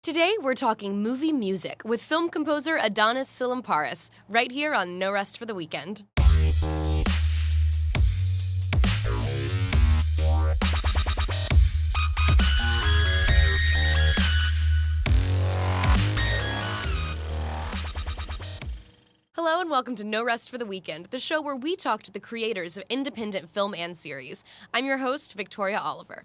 Today, we're talking movie music with film composer Adonis Tsilimparis, right here on No Rest for the Weekend. Hello and welcome to No Rest for the Weekend, the show where we talk to the creators of independent film and series. I'm your host, Victoria Oliver.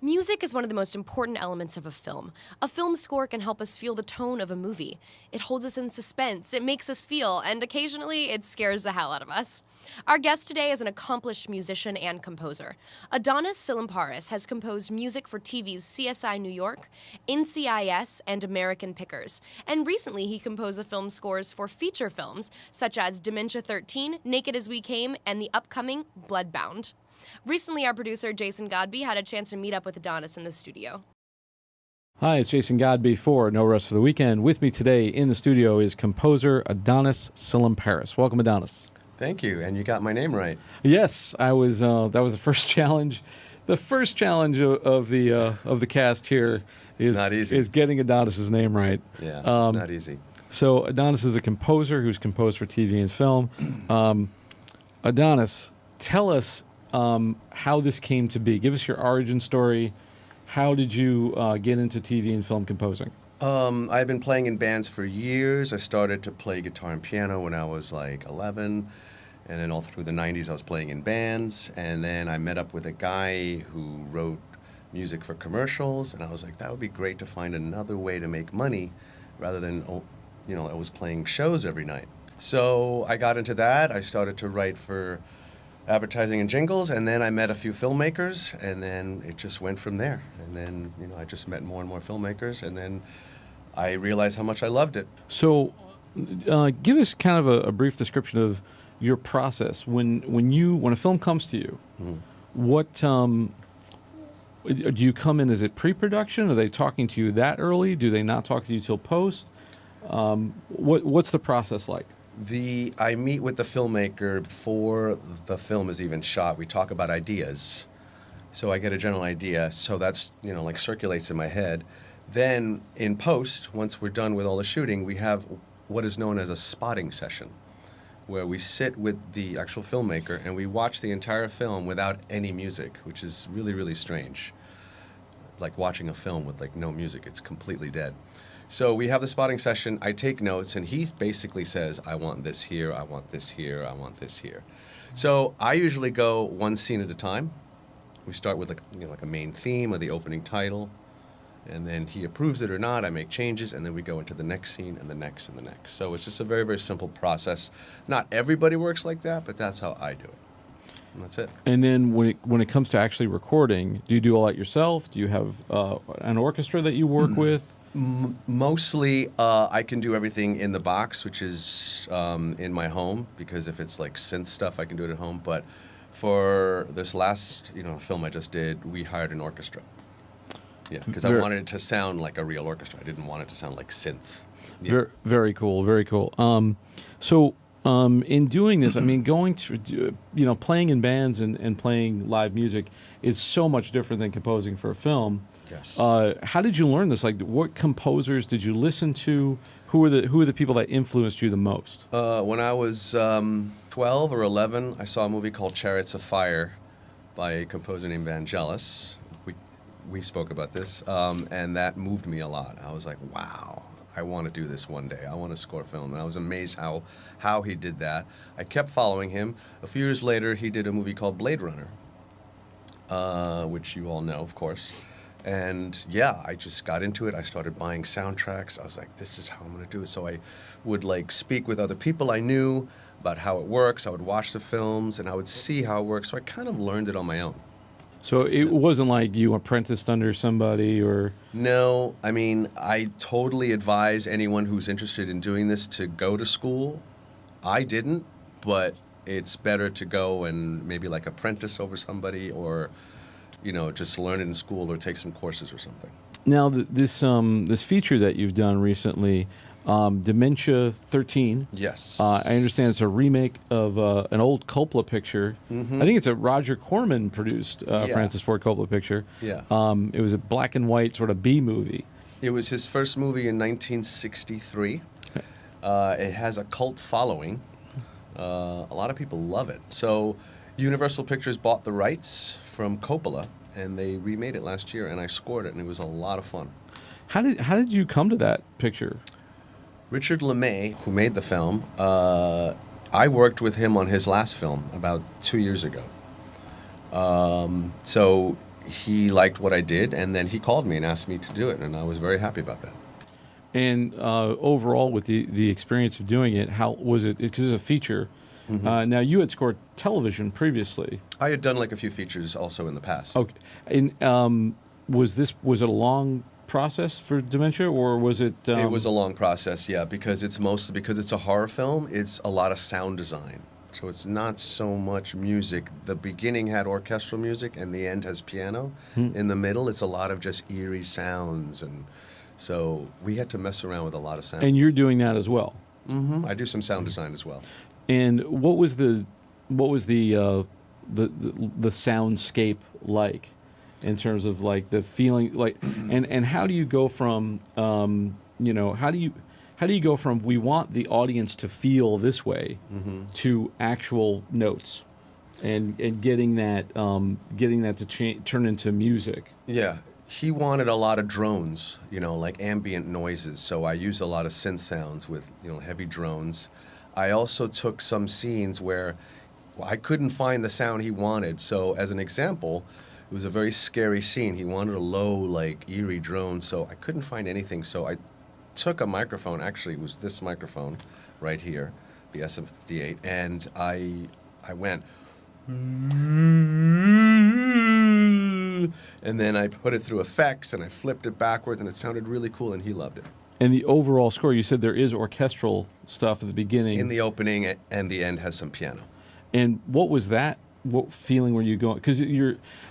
Music is one of the most important elements of a film. A film score can help us feel the tone of a movie. It holds us in suspense, it makes us feel, and occasionally it scares the hell out of us. Our guest today is an accomplished musician and composer. Adonis Tsilimparis has composed music for TV's CSI New York, NCIS, and American Pickers. And recently he composed the film scores for feature films such as Dementia 13, Naked as We Came, and the upcoming Bloodbound. Recently, our producer, Jason Godbey, had a chance to meet up with Adonis in the studio. Hi, it's Jason Godbey for No Rest for the Weekend. With me today in the studio is composer Adonis Tsilimparis. Welcome, Adonis. Thank you, and you got my name right. Yes, I was. That was the first challenge. The first challenge of the cast here is getting Adonis's name right. Yeah, it's not easy. So Adonis is a composer who's composed for TV and film. Adonis, tell us how this came to be. Give us your origin story. How did you get into TV and film composing? I've been playing in bands for years. I started to play guitar and piano when I was like 11, and then all through the 90s I was playing in bands, and then I met up with a guy who wrote music for commercials, and I was like, that would be great to find another way to make money rather than, I was playing shows every night. So I got into that. I started to write for advertising and jingles, and then I met a few filmmakers, and then it just went from there. And then, I just met more and more filmmakers, and then I realized how much I loved it. So give us kind of a brief description of your process. When a film comes to you, what do you come in? Is it pre-production? Are they talking to you that early? Do they not talk to you till post? What's the process like? I meet with the filmmaker before the film is even shot. We talk about ideas. So I get a general idea. So that's, circulates in my head. Then in post, once we're done with all the shooting, we have what is known as a spotting session, where we sit with the actual filmmaker and we watch the entire film without any music, which is really, really strange. Like watching a film with no music, it's completely dead. So we have the spotting session, I take notes, and he basically says, I want this here, I want this here, I want this here. So I usually go one scene at a time. We start with a main theme or the opening title, and then he approves it or not, I make changes, and then we go into the next scene and the next and the next. So it's just a very, very simple process. Not everybody works like that, but that's how I do it. And that's it. And then when it comes to actually recording, do you do all that yourself? Do you have an orchestra that you work with? Mostly, I can do everything in the box, which is in my home, because if it's synth stuff, I can do it at home. But for this last, film I just did, we hired an orchestra. Yeah, because I wanted it to sound like a real orchestra. I didn't want it to sound like synth. Yeah. Very cool, very cool. In doing this, going to, playing in bands and playing live music is so much different than composing for a film. Yes. How did you learn this? What composers did you listen to? Who are the people that influenced you the most? When I was 12 or 11, I saw a movie called Chariots of Fire by a composer named Vangelis. We spoke about this, and that moved me a lot. I was like, wow. I want to do this one day. I want to score film. And I was amazed how he did that. I kept following him. A few years later, he did a movie called Blade Runner, which you all know, of course. And yeah, I just got into it. I started buying soundtracks. I was like, this is how I'm going to do it. So I would speak with other people I knew about how it works. I would watch the films and I would see how it works. So I kind of learned it on my own. So it wasn't like you apprenticed under somebody or... No, I totally advise anyone who's interested in doing this to go to school. I didn't, but it's better to go and maybe apprentice over somebody or, just learn it in school or take some courses or something. Now, this feature that you've done recently, Dementia 13. Yes. I understand it's a remake of an old Coppola picture. Mm-hmm. I think it's a Roger Corman produced Francis Ford Coppola picture. Yeah. It was a black and white sort of B movie. It was his first movie in 1963. It has a cult following. A lot of people love it. So Universal Pictures bought the rights from Coppola, and they remade it last year, and I scored it, and it was a lot of fun. How did you come to that picture? Richard LeMay, who made the film, I worked with him on his last film about 2 years ago. So he liked what I did, and then he called me and asked me to do it, and I was very happy about that. And overall, with the experience of doing it, how was it? Because it's a feature. Mm-hmm. Now, you had scored television previously. I had done like a few features also in the past. Okay. And was it a long process for Dementia, or was it? It was a long process, yeah, because it's a horror film. It's a lot of sound design, so it's not so much music. The beginning had orchestral music, and the end has piano. In the middle, it's a lot of just eerie sounds, and so we had to mess around with a lot of sounds. And you're doing that as well. Mm-hmm. I do some sound design as well. And what was the soundscape like, in terms of like the feeling, like, and how do you go from how do you go from we want the audience to feel this way to actual notes, and getting that to turn into music? Yeah. He wanted a lot of drones, like ambient noises. So I used a lot of synth sounds with, heavy drones. I also took some scenes where I couldn't find the sound he wanted. So as an example, it was a very scary scene. He wanted a low, like, eerie drone, so I couldn't find anything. So I took a microphone. Actually, it was this microphone right here, the SM58, and I went, and then I put it through effects, and I flipped it backwards, and it sounded really cool, and he loved it. And the overall score, you said there is orchestral stuff at the beginning. In the opening, and the end has some piano. And what was that? What feeling were you going? Because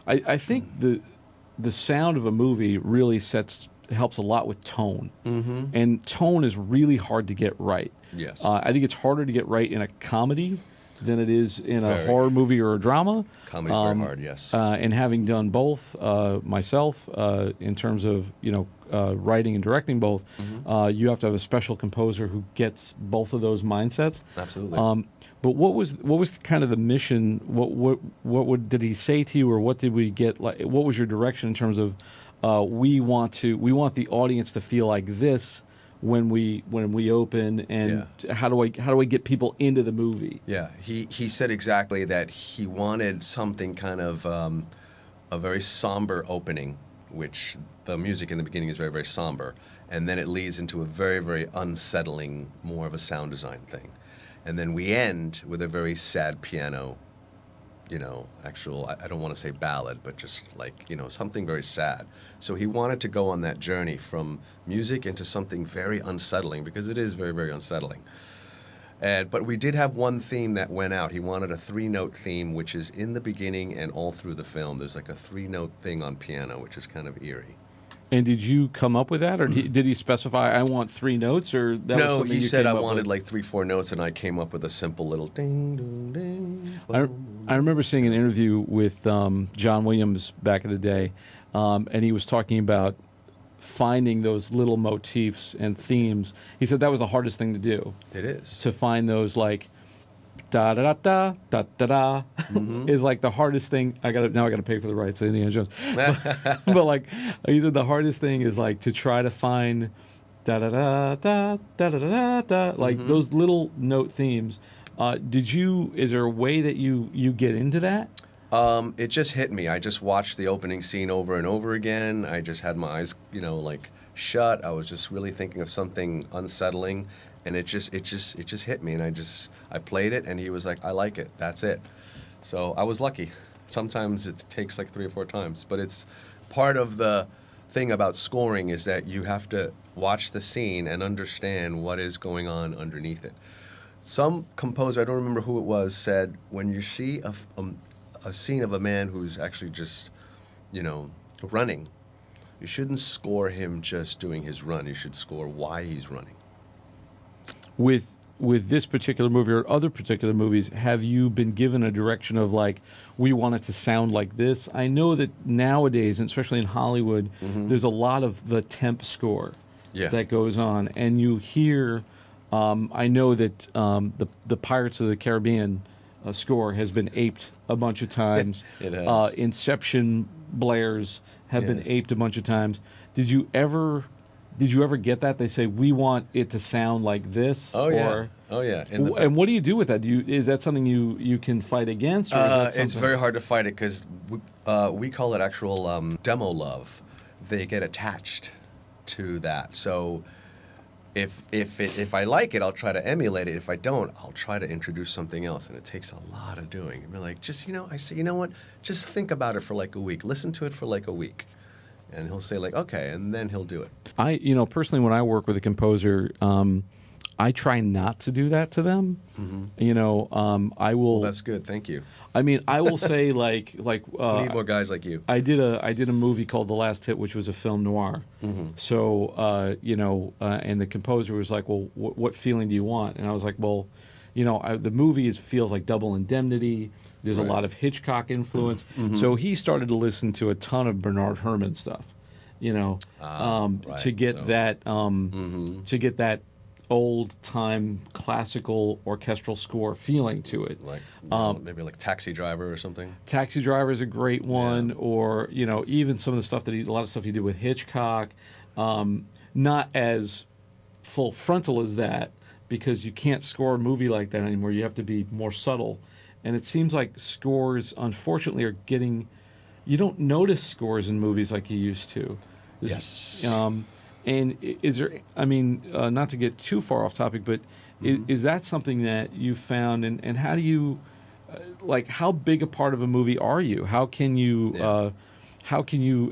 I think the sound of a movie really helps a lot with tone. Mm-hmm. And tone is really hard to get right. Yes. I think it's harder to get right in a comedy than it is in a horror movie or a drama. Comedy's very hard, yes. And having done both myself, in terms of writing and directing both, you have to have a special composer who gets both of those mindsets. Absolutely. But what was kind of the mission? What did he say to you, or what did we get? Like, what was your direction in terms of we want the audience to feel like this when we open, and how do I get people into the movie? Yeah, he said exactly that. He wanted something kind of a very somber opening, which the music in the beginning is very, very somber, and then it leads into a very, very unsettling, more of a sound design thing. And then we end with a very sad piano, I don't want to say ballad, but just like, something very sad. So he wanted to go on that journey from music into something very unsettling, because it is very, very unsettling. But we did have one theme that went out. He wanted a 3-note theme, which is in the beginning and all through the film. There's like a 3-note thing on piano, which is kind of eerie. And did you come up with that, or did he specify, I want 3 notes, or that was something he you said came I up wanted with? like 3-4 notes, and I came up with a simple little ding, ding, ding. I remember seeing an interview with John Williams back in the day, and he was talking about finding those little motifs and themes. He said that was the hardest thing to do. It is. To find those, like, da da da da da da da, is like the hardest thing. I gotta pay for the rights to Indiana Jones. But like, he said the hardest thing is like to try to find da da da da da da da da, like those little note themes. Is there a way that you get into that? It just hit me. I just watched the opening scene over and over again. I just had my eyes, like shut. I was just really thinking of something unsettling, and it just hit me, and I played it, and he was like, I like it. That's it. So I was lucky. Sometimes it takes like 3 or 4 times, but it's part of the thing about scoring is that you have to watch the scene and understand what is going on underneath it. Some composer, I don't remember who it was, said when you see a scene of a man who's actually just, running, you shouldn't score him just doing his run. You should score why he's running. With with this particular movie or other particular movies, have you been given a direction of like, we want it to sound like this? I know that nowadays, and especially in Hollywood, there's a lot of the temp score that goes on, and you hear. I know that the Pirates of the Caribbean score has been aped a bunch of times. It has. Inception blares have been aped a bunch of times. Did you ever get that? They say, we want it to sound like this? Oh, yeah. Oh, yeah. And what do you do with that? Is that something you can fight against? Or is that it's very hard to fight it because we call it actual demo love. They get attached to that. So if I like it, I'll try to emulate it. If I don't, I'll try to introduce something else. And it takes a lot of doing. And they're like, I say, you know what? Just think about it for like a week. Listen to it for like a week. And he'll say like, okay, and then he'll do it. Personally, when I work with a composer, I try not to do that to them. I will. Well, that's good. Thank you. I mean, I will say like. We need more guys like you. I did a movie called The Last Hit, which was a film noir. So and the composer was like, well, what feeling do you want? And I was like, well, the movie feels like Double Indemnity. There's a lot of Hitchcock influence. So he started to listen to a ton of Bernard Herrmann stuff, to get that old time classical orchestral score feeling to it. Like maybe like Taxi Driver or something. Taxi Driver is a great one, or even some of the stuff a lot of stuff he did with Hitchcock. Not as full frontal as that, because you can't score a movie like that anymore. You have to be more subtle. And it seems like scores, unfortunately, are getting. You don't notice scores in movies like you used to. Yes. And is there? I mean, not to get too far off topic, but is that something that you found? And how do you, how big a part of a movie are you? How can you,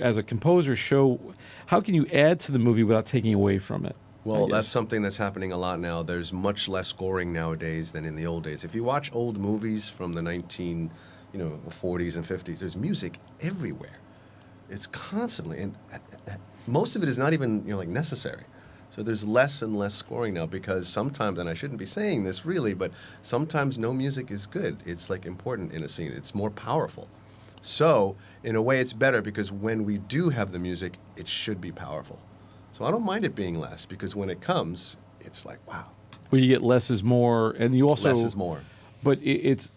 as a composer, show? How can you add to the movie without taking away from it? Well, that's something that's happening a lot now. There's much less scoring nowadays than in the old days. If you watch old movies from the 40s and 50s, there's music everywhere. It's constantly, and most of it is not even necessary. So there's less and less scoring now because sometimes, and I shouldn't be saying this really, but sometimes no music is good. It's like important in a scene. It's more powerful. So in a way, it's better because when we do have the music, it should be powerful. So I don't mind it being less because when it comes, it's like, wow. Well, you get less is more, and you also less is more. But it's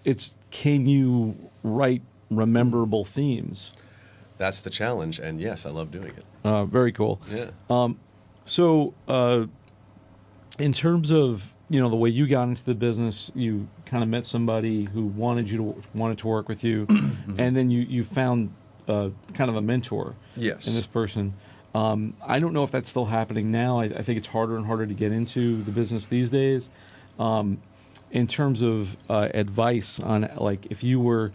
can you write rememberable themes? That's the challenge, and yes, I love doing it. Very cool. Yeah. So, in terms of the way you got into the business, you kind of met somebody who wanted to work with you, and then you found kind of a mentor. Yes. In this person. I don't know if that's still happening now. I think it's harder and harder to get into the business these days. In terms of advice on, if you were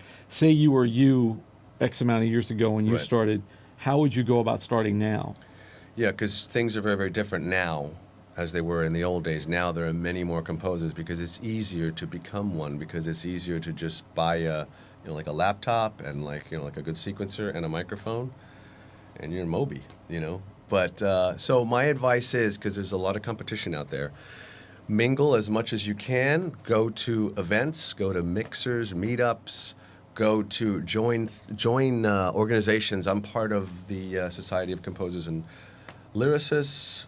X amount of years ago when you started, how would you go about starting now? Yeah, because things are very, very different now as they were in the old days. Now there are many more composers because it's easier to become one, because it's easier to just buy a laptop and like a good sequencer and a microphone, and you're Moby, But so my advice is, because there's a lot of competition out there, mingle as much as you can. Go to events, go to mixers, meetups, go to join organizations. I'm part of the Society of Composers and Lyricists.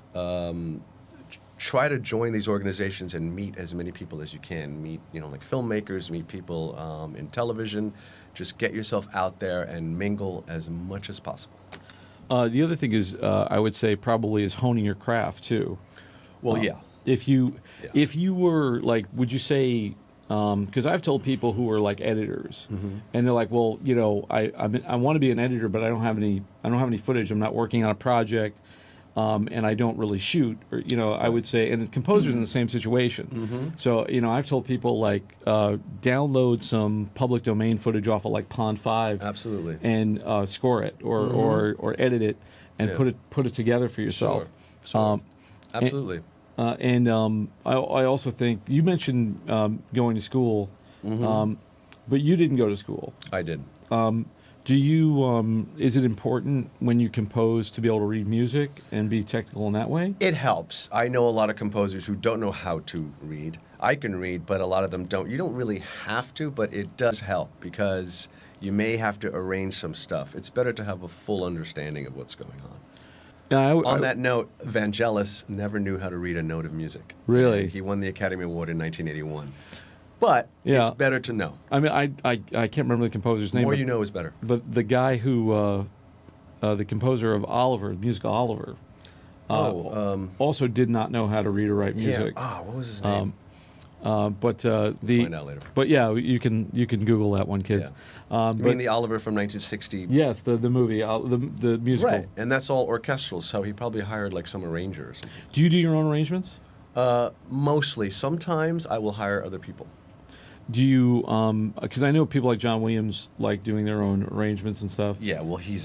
Try to join these organizations and meet as many people as you can. Meet like filmmakers, meet people in television. Just get yourself out there and mingle as much as possible. The other thing is, I would say probably is honing your craft too. Well, yeah. If you were would you say? Because I've told people who are like editors, and they're like, well, I want to be an editor, but I don't have any footage. I'm not working on a project, and I don't really shoot. Or I would say, and the composer's in the same situation. So I've told people download some public domain footage off of Pond 5, absolutely, and score it or edit it and put it together for yourself. Sure. Absolutely. I also think you mentioned going to school, but you didn't go to school. I did. Do you? Is it important when you compose to be able to read music and be technical in that way? It helps. I know a lot of composers who don't know how to read. I can read, but a lot of them don't. You don't really have to, but it does help because you may have to arrange some stuff. It's better to have a full understanding of what's going on. On that note, Vangelis never knew how to read a note of music. Really? He won the Academy Award in 1981. But it's better to know. I mean, I can't remember the composer's name. The more you know is better. But the guy who, the composer of Oliver, the musical Oliver, also did not know how to read or write music. Yeah. What was his name? We'll find out later. But yeah, you can Google that one, kids. Yeah. You mean the Oliver from 1960? Yes, the movie, the musical. Right, and that's all orchestral, so he probably hired like some arranger or something. Do you do your own arrangements? Mostly. Sometimes I will hire other people. Do you, because I know people like John Williams like doing their own arrangements and stuff. Yeah, well, he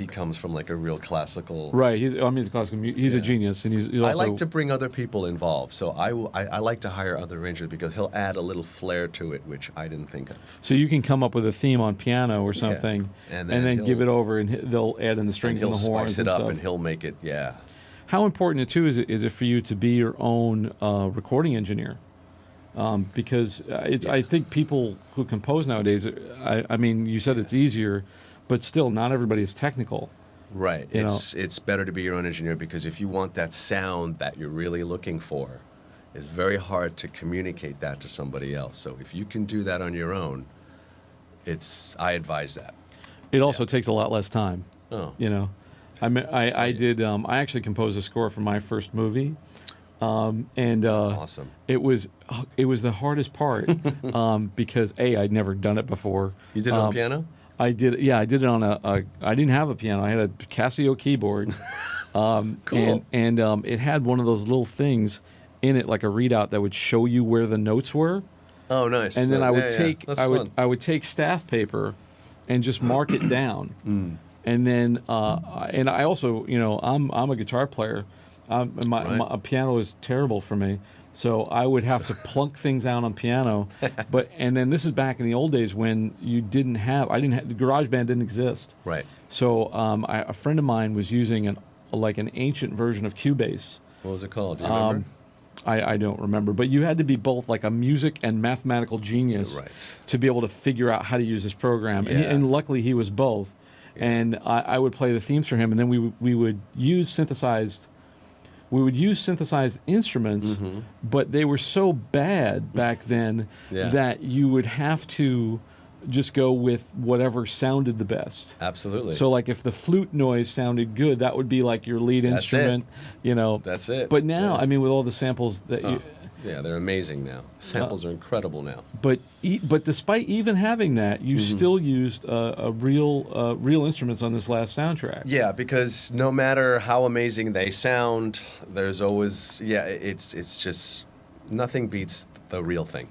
comes from like a real classical. Right, he's a classical, he's a genius, and he's also. I like to bring other people involved, so I like to hire other arrangers because he'll add a little flair to it, which I didn't think of. So you can come up with a theme on piano or something, and then give it over, and they'll add in the strings and the horns and he'll spice it up, stuff. and he'll make it, How important too is it for you to be your own recording engineer? Because I think people who compose nowadays, I mean, you said it's easier, but still, not everybody is technical. Right. It's better to be your own engineer because if you want that sound that you're really looking for, it's very hard to communicate that to somebody else. So if you can do that on your own, I advise that. It also takes a lot less time. Oh. I actually composed a score for my first movie. Awesome. It was the hardest part because I'd never done it before. You did it on piano? I did. Yeah, I did it on I didn't have a piano. I had a Casio keyboard. Cool. And it had one of those little things in it, like a readout that would show you where the notes were. Oh, nice. And then I would take staff paper and just mark it down. And then and I also I'm a guitar player. My piano is terrible for me, so I would have to plunk things out on piano. And then this is back in the old days when the GarageBand didn't exist. Right. So a friend of mine was using an ancient version of Cubase. What was it called? Do you remember? I don't remember, but you had to be both like a music and mathematical genius to be able to figure out how to use this program. Yeah. And luckily he was both. Yeah. And I would play the themes for him, and then we would use synthesized instruments, but they were so bad back then that you would have to just go with whatever sounded the best. Absolutely. So like if the flute noise sounded good, that would be like your lead instrument, That's it. But now, I mean, with all the samples that they're amazing now. Samples are incredible now. But despite even having that, you still used real instruments on this last soundtrack. Yeah, because no matter how amazing they sound, there's always it's just nothing beats the real thing.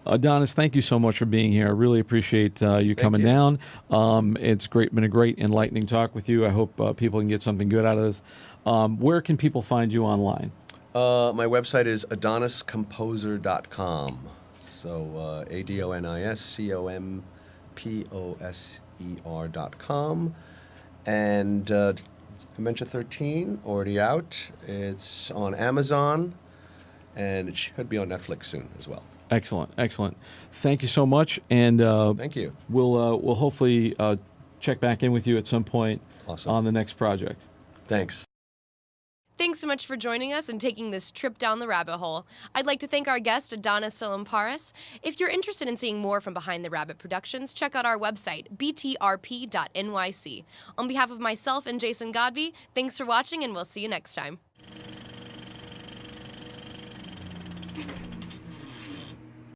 Adonis, thank you so much for being here. I really appreciate you coming down. It's been a great enlightening talk with you. I hope people can get something good out of this. Where can people find you online? My website is adoniscomposer.com. So AdonisComposer.com. And Dementia 13, already out. It's on Amazon, and it should be on Netflix soon as well. Excellent. Thank you so much, and thank you. We'll hopefully check back in with you at some point on the next project. Thanks. Thanks so much for joining us and taking this trip down the rabbit hole. I'd like to thank our guest, Adonis Tsilimparis. If you're interested in seeing more from Behind the Rabbit Productions, check out our website, btrp.nyc. On behalf of myself and Jason Godbey, thanks for watching, and we'll see you next time.